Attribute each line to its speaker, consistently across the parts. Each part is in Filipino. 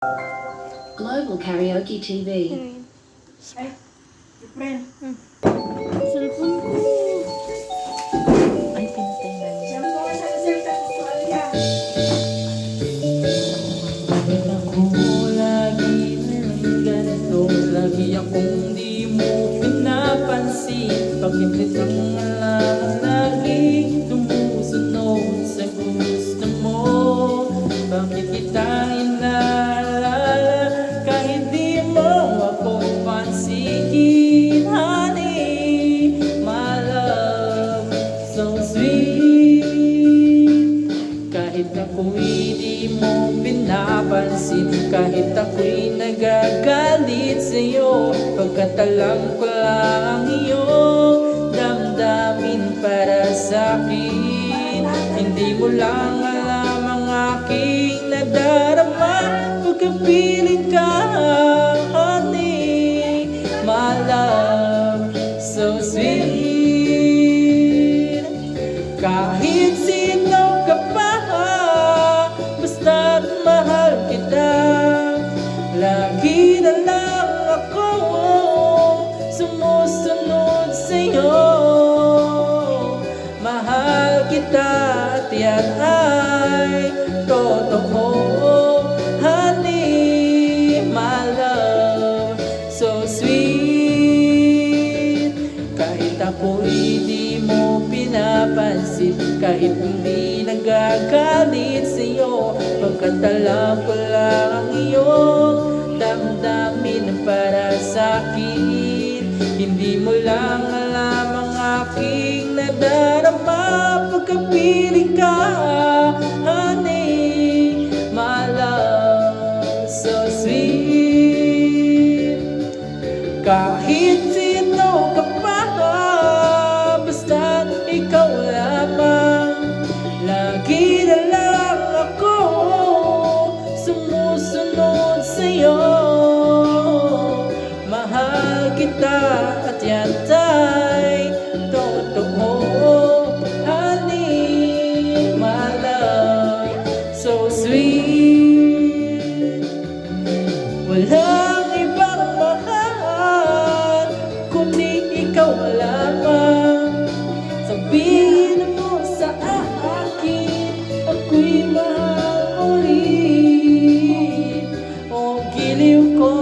Speaker 1: Global Karaoke TV.
Speaker 2: Ay, your friend.
Speaker 3: Cellphone ko. Ay, pinatay na niya.
Speaker 2: Siyempre ko sa Santa Australia.
Speaker 3: Bakit ako lagi ng ganito? Lagi akong di mo pinapansin. Bakit itong alam laging tumusunod sa gusto mo? Bakit kita inaalala kahit di mo ako pansinin? Honey, my love, so sweet. Kahit ako'y di mo pinapansin, kahit ako'y nagagalit sa'yo, pagkat alam ko lang ang iyong damdamin para sa'kin. Hindi mo lang alam ang aking nadarama pagkapiling ka, honey, my love, so sweet. Kahit sino ka pa, basta't mahal kita. Lagi na lang ako sumusunod sa'yo. Mahal kita at yan ay totoo, honey, my love, so sweet. Kahit ako'y di mo pinapansin, kahit hindi nagagalit sa'yo, pagkat alam ko lang ang iyong damdamin para sa'kin. Hindi mo lang alam ang aking nadarama pagkapiling ka, honey, my love, so sweet. Kahit sino ka pa, basta ikaw lamang. Lagi na lang ako sumusunod sa'yo. Mahal kita at yan ay totoo, honey, my love, so sweet. Walang ibang mahal kundi ikaw lamang. Sabihin mo sa akin, ako'y mahal ulit. O giliw ko,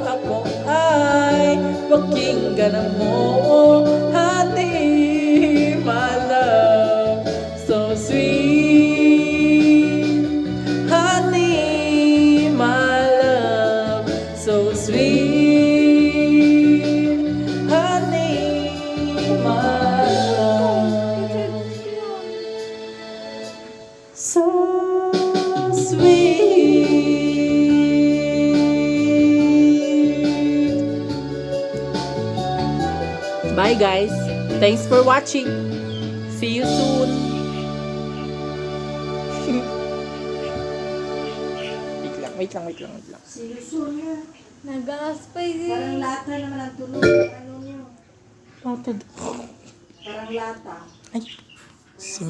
Speaker 3: ako ay pakinggan mo, honey, my love, so sweet. Honey, my love, so sweet. Honey, my love, so sweet. Bye guys. Thanks for watching. See you soon. Wait lang.
Speaker 2: Silusun niya.
Speaker 3: Nag-aaspay
Speaker 2: Parang lata naman ang tulog. Ano niyo? Parang lata.
Speaker 3: Ay, si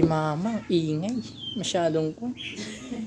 Speaker 3: mama, ingay. Masyadong ko.